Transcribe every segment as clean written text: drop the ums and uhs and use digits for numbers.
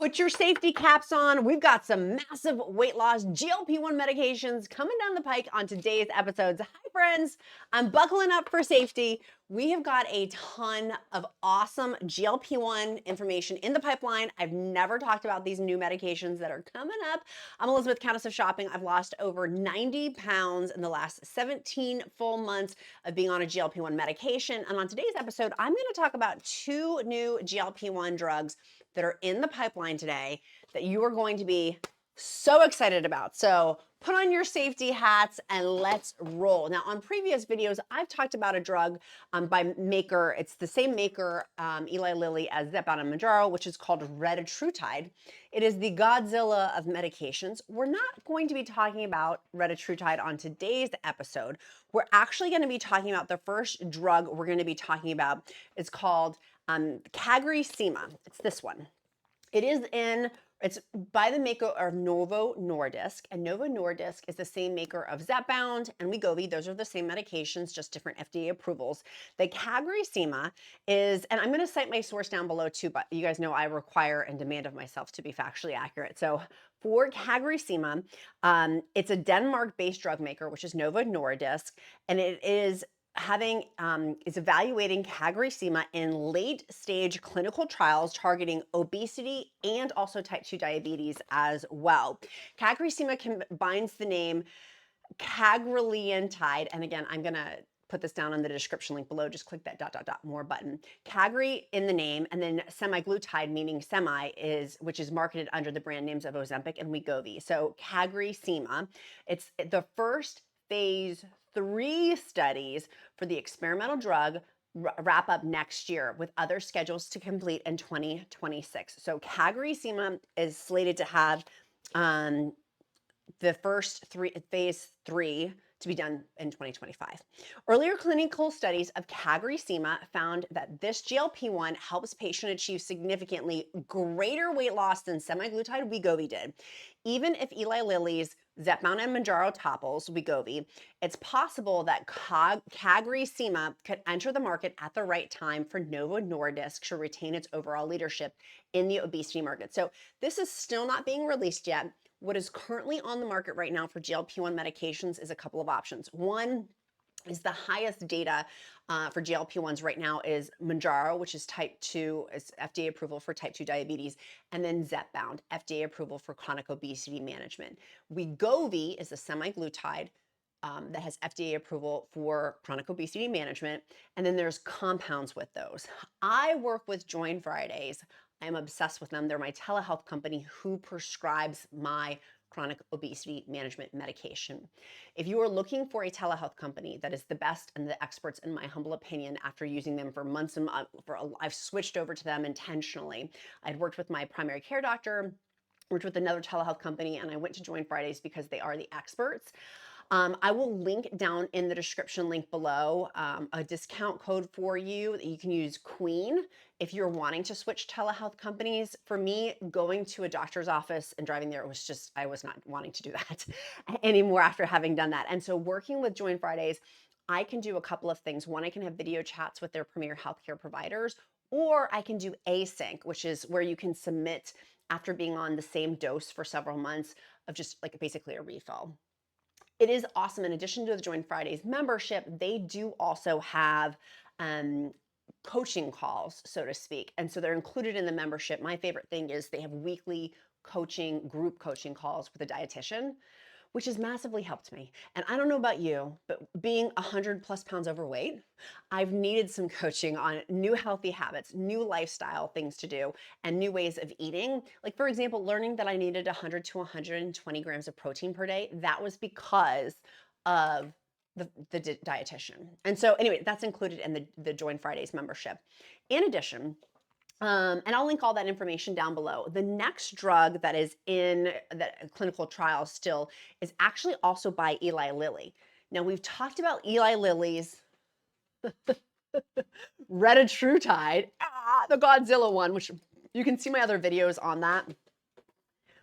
Put your safety caps on. We've got some massive weight loss GLP-1 medications coming down the pike on today's episodes. Hi, friends. I'm buckling up for safety. We have got a ton of awesome GLP-1 information in the pipeline. I've never talked about these new medications that are coming up. I'm Elizabeth, Countess of Shopping. I've lost over 90 pounds in the last 17 full months of being on a GLP-1 medication. And on today's episode, I'm going to talk about two new GLP-1 drugs that are in the pipeline today that you are going to be so excited about. So put on your safety hats and let's roll. Now, on previous videos, I've talked about a drug by maker. It's the same maker, Eli Lilly, as Zepbound and Mounjaro, which is called Retatrutide. It is the Godzilla of medications. We're not going to be talking about Retatrutide on today's episode. We're actually going to be talking about the first drug we're going to be talking about. It's called Cagrisema. It's this one. It's by the maker of Novo Nordisk, and Novo Nordisk is the same maker of Zepbound and WEGOVY. Those are the same medications, just different FDA approvals. The Cagrisema is, and I'm going to cite my source down below too, but you guys know I require and demand of myself to be factually accurate. So for Cagrisema, it's a Denmark-based drug maker, which is Novo Nordisk, and it is evaluating Cagrisema in late stage clinical trials targeting obesity and also type 2 diabetes as well. Cagrisema combines the name Cagrilintide, and again, I'm going to put this down in the description link below. Just click that ... more button. Cagri in the name, and then semaglutide, meaning semi, which is marketed under the brand names of Ozempic and Wegovy. So Cagrisema, it's the first phase 3 studies for the experimental drug wrap up next year with other schedules to complete in 2026. So Cagrisema is slated to have the first phase 3 to be done in 2025. Earlier clinical studies of Cagrisema found that this GLP-1 helps patients achieve significantly greater weight loss than semaglutide Wegovy did. Even if Eli Lilly's Zepbound and Mounjaro topples Wegovy, it's possible that Cagrisema could enter the market at the right time for Novo Nordisk to retain its overall leadership in the obesity market. So this is still not being released yet. What is currently on the market right now for GLP-1 medications is a couple of options. One is the highest data for GLP-1s right now is Mounjaro, which is type 2, is FDA approval for type 2 diabetes, and then Zepbound, FDA approval for chronic obesity management. Wegovy is a semaglutide that has FDA approval for chronic obesity management, and then there's compounds with those. I work with Join Fridays. I'm obsessed with them. They're my telehealth company who prescribes my chronic obesity management medication. If you are looking for a telehealth company that is the best and the experts, in my humble opinion, after using them for months and months, I've switched over to them intentionally. I'd worked with my primary care doctor, worked with another telehealth company, and I went to Join Fridays because they are the experts. I will link down in the description link below a discount code for you that you can use Queen if you're wanting to switch telehealth companies. For me, going to a doctor's office and driving there was just, I was not wanting to do that anymore after having done that. And so working with Join Fridays, I can do a couple of things. One, I can have video chats with their premier healthcare providers, or I can do async, which is where you can submit after being on the same dose for several months of just like basically a refill. It is awesome. In addition to the Join Fridays membership, they do also have coaching calls, so to speak. And so they're included in the membership. My favorite thing is they have weekly coaching, group coaching calls with a dietitian, which has massively helped me. And I don't know about you, but being 100 plus pounds overweight, I've needed some coaching on new healthy habits, new lifestyle things to do, and new ways of eating. Like, for example, learning that I needed 100 to 120 grams of protein per day. That was because of the dietitian. And so anyway, that's included in the Join Fridays membership. In addition, and I'll link all that information down below. The next drug that is in the clinical trial still is actually also by Eli Lilly. Now, we've talked about Eli Lilly's Retatrutide, the Godzilla one, which you can see my other videos on that,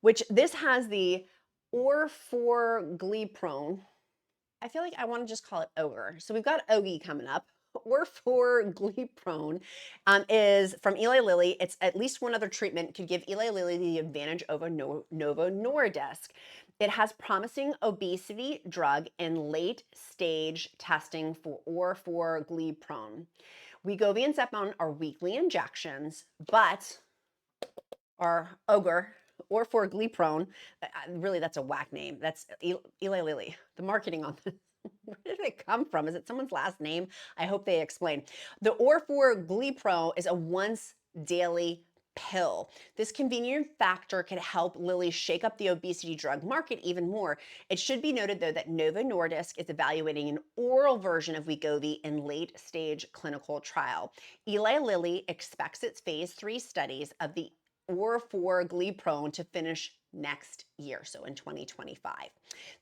which this has the orforglipron. I feel like I want to just call it ogre. So we've got OGI coming up. orforglipron is from Eli Lilly. It's at least one other treatment could give Eli Lilly the advantage over Novo Nordisk. It has promising obesity drug in late stage testing for orforglipron. WEGOVY and Zepbound are weekly injections, but are ogre or for Gleeprone. Really, that's a whack name. That's Eli Lilly. The marketing on this. Where did it come from? Is it someone's last name? I hope they explain. The orforglipron is a once daily pill. This convenient factor could help Lilly shake up the obesity drug market even more. It should be noted, though, that Novo Nordisk is evaluating an oral version of Wegovy in late stage clinical trial. Eli Lilly expects its phase 3 studies of the orforglipron to finish next year, so in 2025.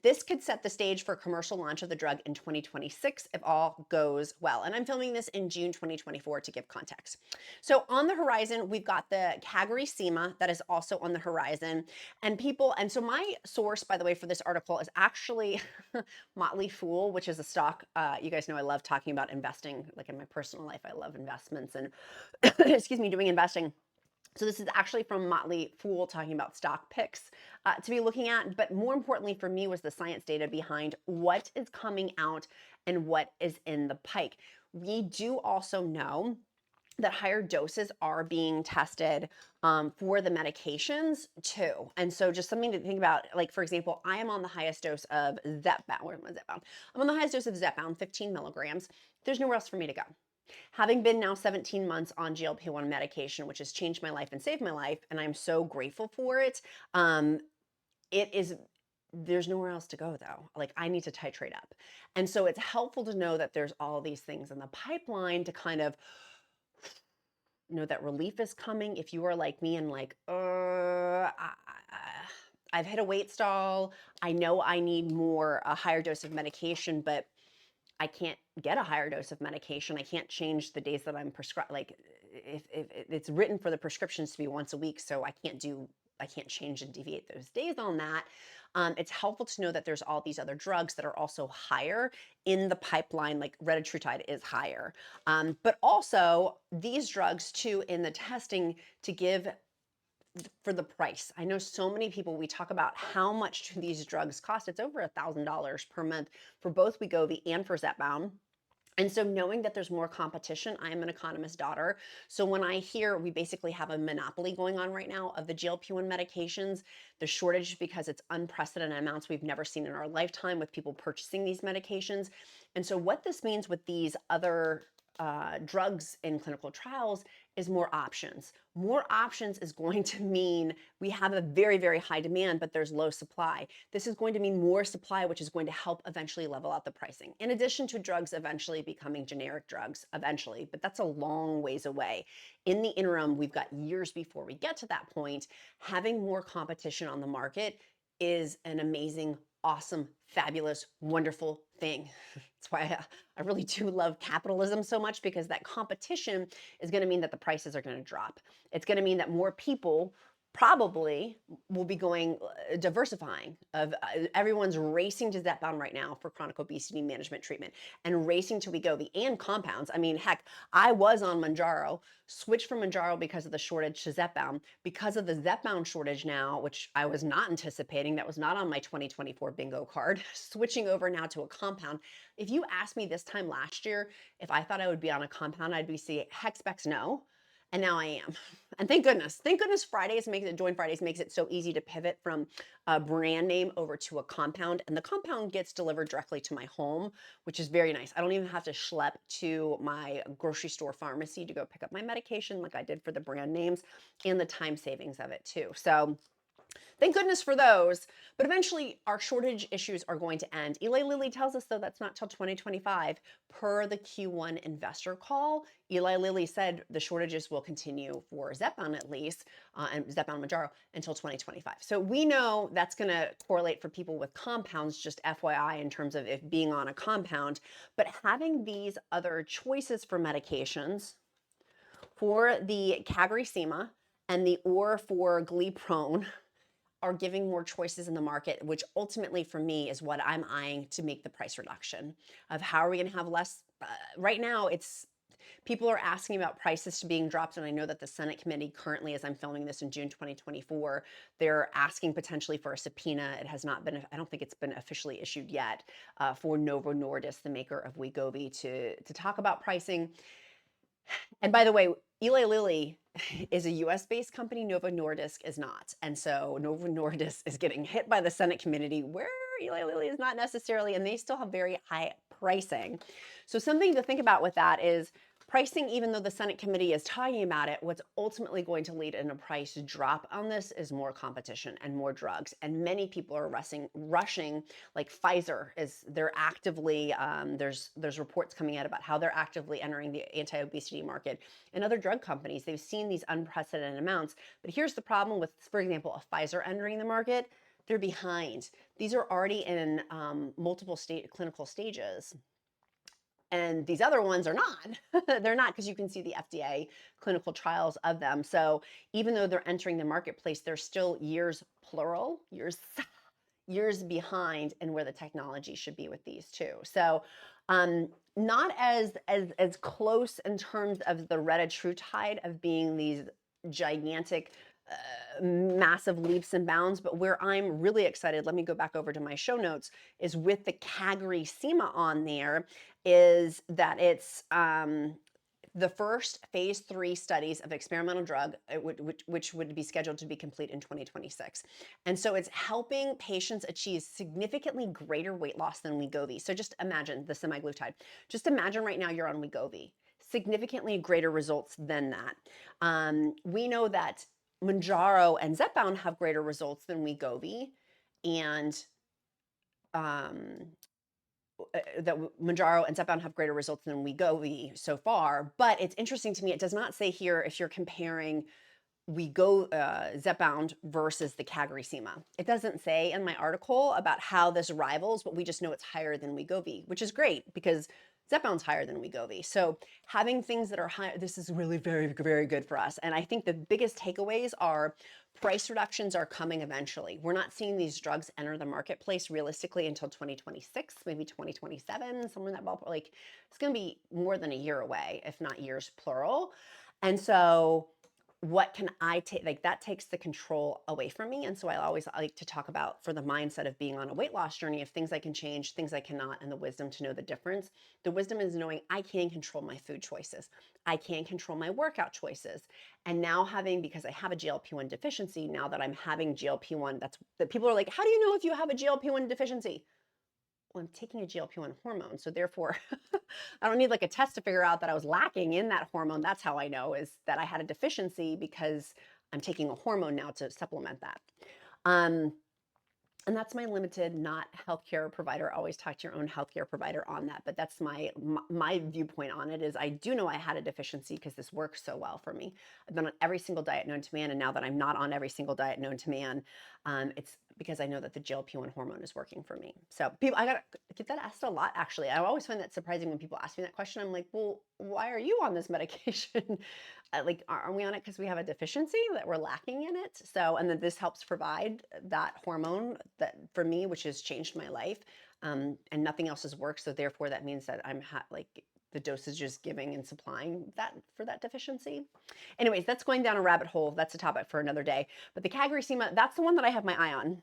This could set the stage for commercial launch of the drug in 2026 if all goes well. And I'm filming this in June 2024 to give context. So on the horizon, we've got the Cagrisema that is also on the horizon. And so my source, by the way, for this article is actually Motley Fool, which is a stock. You guys know I love talking about investing. Like in my personal life, I love investments and excuse me, doing investing. So this is actually from Motley Fool talking about stock picks to be looking at. But more importantly for me was the science data behind what is coming out and what is in the pike. We do also know that higher doses are being tested for the medications too. And so just something to think about, like for example, I am on the highest dose of Zepbound. Where am I Zepbound? I'm on the highest dose of Zepbound, 15 milligrams. There's nowhere else for me to go. Having been now 17 months on GLP-1 medication, which has changed my life and saved my life, and I'm so grateful for it, there's nowhere else to go though. Like I need to titrate up. And so it's helpful to know that there's all these things in the pipeline to kind of know that relief is coming. If you are like me and like, I've hit a weight stall. I know I need a higher dose of medication, but I can't get a higher dose of medication. I can't change the days that I'm prescribed. Like if it's written for the prescriptions to be once a week, so I can't change and deviate those days on that. It's helpful to know that there's all these other drugs that are also higher in the pipeline, like Retatrutide is higher. But also these drugs too in the testing to give for the price. I know so many people, we talk about how much do these drugs cost. It's over $1,000 per month for both Wegovy and for Zepbound. And so knowing that there's more competition, I am an economist's daughter. So when I hear we basically have a monopoly going on right now of the GLP-1 medications, the shortage because it's unprecedented amounts we've never seen in our lifetime with people purchasing these medications. And so what this means with these other drugs in clinical trials is more options. More options is going to mean we have a very, very high demand, but there's low supply. This is going to mean more supply, which is going to help eventually level out the pricing. In addition to drugs eventually becoming generic drugs, eventually, but that's a long ways away. In the interim, we've got years before we get to that point. Having more competition on the market is an amazing, awesome, fabulous, wonderful thing. That's why I really do love capitalism so much, because that competition is going to mean that the prices are going to drop. It's going to mean that more people probably will be diversifying. Everyone's racing to Zepbound right now for chronic obesity management treatment and racing to Wegovy and compounds. I mean, heck, I was on Mounjaro, switched from Mounjaro because of the shortage to Zepbound. Because of the Zepbound shortage now, which I was not anticipating, that was not on my 2024 bingo card, switching over now to a compound. If you asked me this time last year if I thought I would be on a compound, I'd be saying heck specs no. And now I am. And thank goodness. Thank goodness Join Fridays makes it so easy to pivot from a brand name over to a compound. And the compound gets delivered directly to my home, which is very nice. I don't even have to schlep to my grocery store pharmacy to go pick up my medication like I did for the brand names, and the time savings of it too. So thank goodness for those. But eventually our shortage issues are going to end. Eli Lilly tells us, though, that's not till 2025. Per the Q1 investor call, Eli Lilly said the shortages will continue for Zepbound at least, and Zepbound Mounjaro until 2025. So we know that's going to correlate for people with compounds, just FYI, in terms of it being on a compound. But having these other choices for medications for the Cagrisema and the orforglipron are giving more choices in the market, which ultimately for me is what I'm eyeing to make the price reduction of how are we going to have less right now people are asking about prices to being dropped, and I know that the Senate committee currently, as I'm filming this in June 2024, they're asking potentially for a subpoena. It has not been, I don't think it's been officially issued yet, for Novo Nordisk, the maker of Wegovy, to talk about pricing. And by the way, Eli Lilly is a US-based company, Novo Nordisk is not. And so Novo Nordisk is getting hit by the Senate committee where Eli Lilly is not necessarily, and they still have very high pricing. So something to think about with that is pricing, even though the Senate committee is talking about it, what's ultimately going to lead in a price drop on this is more competition and more drugs. And many people are rushing, like Pfizer they're actively, there's reports coming out about how they're actively entering the anti-obesity market. And other drug companies, they've seen these unprecedented amounts. But here's the problem with, for example, a Pfizer entering the market. They're behind. These are already in multiple clinical stages. And these other ones are not. They're not, because you can see the FDA clinical trials of them. So even though they're entering the marketplace, they're still years, plural, years behind in where the technology should be with these two. So not as close in terms of the Retatrutide of being these gigantic massive leaps and bounds, but where I'm really excited, let me go back over to my show notes, is with the Cagrisema on there, is that it's the first phase 3 studies of experimental drug, which would be scheduled to be complete in 2026. And so it's helping patients achieve significantly greater weight loss than Wegovy. So just imagine the semaglutide. Just imagine right now you're on Wegovy. Significantly greater results than that. We know that Mounjaro and Zepbound have greater results than Wegovy, and that Mounjaro and Zepbound have greater results than Wegovy so far. But it's interesting to me, it does not say here if you're comparing Zepbound versus the Cagrisema. It doesn't say in my article about how this rivals, but we just know it's higher than Wegovy, which is great because Zepbound's higher than Wegovy. So having things that are high, this is really very, very good for us. And I think the biggest takeaways are price reductions are coming eventually. We're not seeing these drugs enter the marketplace realistically until 2026, maybe 2027, somewhere in that ballpark. Like, it's going to be more than a year away, if not years plural. And so what can I take? Like, that takes the control away from me. And so I always like to talk about, for the mindset of being on a weight loss journey, of things I can change, things I cannot, and the wisdom to know the difference. The wisdom is knowing I can control my food choices. I can control my workout choices. And now because I have a GLP-1 deficiency, now that I'm having GLP-1, that people are like, how do you know if you have a GLP-1 deficiency? Well, I'm taking a GLP-1 hormone. So therefore, I don't need like a test to figure out that I was lacking in that hormone. That's how I know, is that I had a deficiency because I'm taking a hormone now to supplement that. And that's my limited, not healthcare provider. Always talk to your own healthcare provider on that. But that's my viewpoint on it, is I do know I had a deficiency because this works so well for me. I've been on every single diet known to man. And now that I'm not on every single diet known to man, it's because I know that the GLP-1 hormone is working for me. So I get that asked a lot, actually. I always find that surprising when people ask me that question. I'm like, well, why are you on this medication? Like, are we on it because we have a deficiency that we're lacking in it? So, and then this helps provide that hormone that for me, which has changed my life, and nothing else has worked. So therefore, that means that I'm like the dosage is giving and supplying that for that deficiency. Anyways, that's going down a rabbit hole. That's a topic for another day. But the Cagrisema, that's the one that I have my eye on.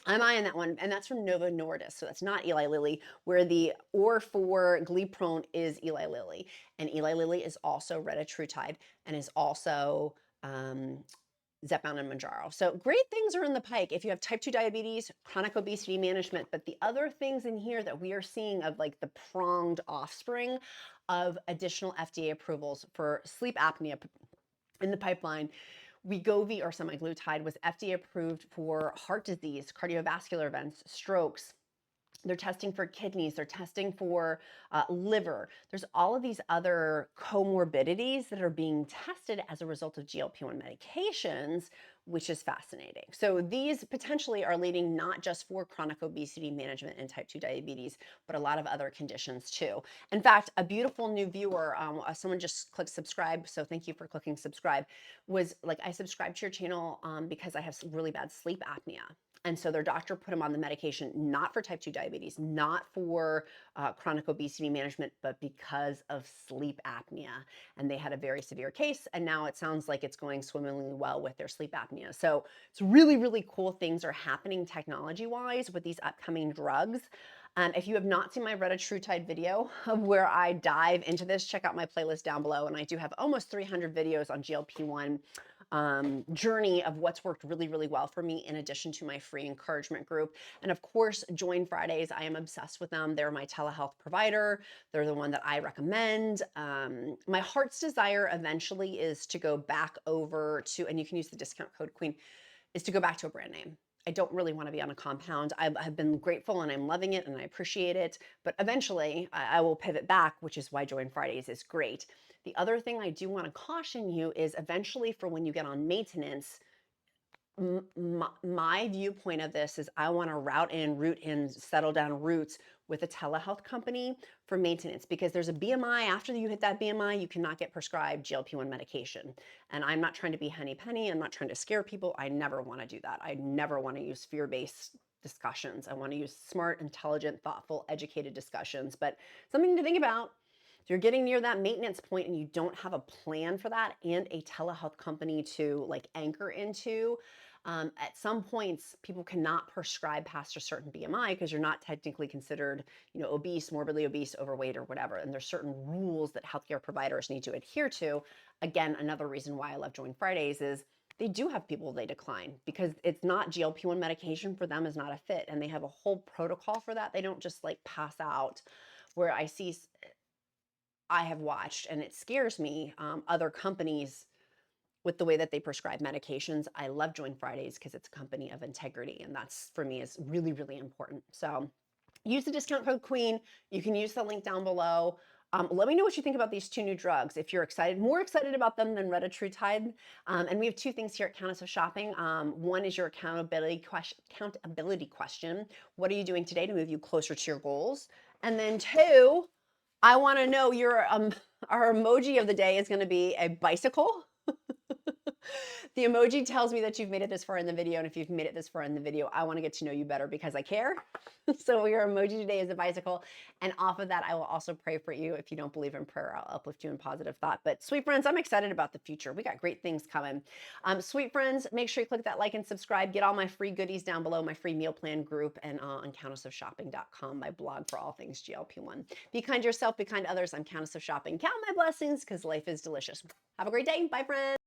I'm eyeing that one, and that's from Novo Nordisk. So that's not Eli Lilly, where the or for Gleeprone is Eli Lilly. And Eli Lilly is also Retatrutide and is also Zepbound and Mounjaro. So great things are in the pike if you have type 2 diabetes, chronic obesity management. But the other things in here that we are seeing of like the pronged offspring of additional FDA approvals for sleep apnea in the pipeline. Wegovy, or semaglutide, was FDA approved for heart disease, cardiovascular events, strokes. They're testing for kidneys. They're testing for liver. There's all of these other comorbidities that are being tested as a result of GLP-1 medications, which is fascinating. So these potentially are leading not just for chronic obesity management and type 2 diabetes, but a lot of other conditions too. In fact, a beautiful new viewer, someone just clicked subscribe, so thank you for clicking subscribe, was like, I subscribed to your channel because I have really bad sleep apnea. And so their doctor put them on the medication, not for type 2 diabetes, not for chronic obesity management, but because of sleep apnea. And they had a very severe case. And now it sounds like it's going swimmingly well with their sleep apnea. So it's really, really cool things are happening technology-wise with these upcoming drugs. If you have not seen my Retratrutide video of where I dive into this, check out my playlist down below. And I do have almost 300 videos on GLP-1 journey of what's worked really, really well for me, in addition to my free encouragement group. And of course, Join Fridays. I am obsessed with them. They're my telehealth provider. They're the one that I recommend. My heart's desire eventually is to go back over to, and you can use the discount code Queen, is to go back to a brand name. I don't really want to be on a compound. I have been grateful and I'm loving it and I appreciate it, but eventually I will pivot back, which is why Join Fridays is great. The other thing I do want to caution you is eventually for when you get on maintenance, my viewpoint of this is I want to root in, settle down roots with a telehealth company for maintenance, because there's a BMI. After you hit that BMI, you cannot get prescribed GLP-1 medication. And I'm not trying to be henny penny. I'm not trying to scare people. I never want to do that. I never want to use fear-based discussions. I want to use smart, intelligent, thoughtful, educated discussions. But something to think about. If you're getting near that maintenance point and you don't have a plan for that and a telehealth company to like anchor into, at some points, people cannot prescribe past a certain BMI because you're not technically considered, obese, morbidly obese, overweight, or whatever. And there's certain rules that healthcare providers need to adhere to. Again, another reason why I love Join Fridays is they do have people they decline because it's not GLP-1 medication for them is not a fit. And they have a whole protocol for that. They don't just like pass out, where I have watched, and it scares me, other companies with the way that they prescribe medications. I love Join Fridays because it's a company of integrity, and that's for me is really, really important. So use the discount code Queen. You can use the link down below. Let me know what you think about these two new drugs. If you're more excited about them than Retatrutide. And we have two things here at Countess of Shopping. One is your accountability question. What are you doing today to move you closer to your goals? And then two, I want to know our emoji of the day is going to be a bicycle. The emoji tells me that you've made it this far in the video, and if you've made it this far in the video, I want to get to know you better because I care. So your emoji today is a bicycle, and off of that, I will also pray for you. If you don't believe in prayer, I'll uplift you in positive thought. But sweet friends, I'm excited about the future. We got great things coming. Sweet friends, make sure you click that like and subscribe. Get all my free goodies down below, my free meal plan group, and on countessofshopping.com, my blog for all things GLP-1. Be kind to yourself, be kind to others. I'm Countess of Shopping. Count my blessings because life is delicious. Have a great day. Bye, friends.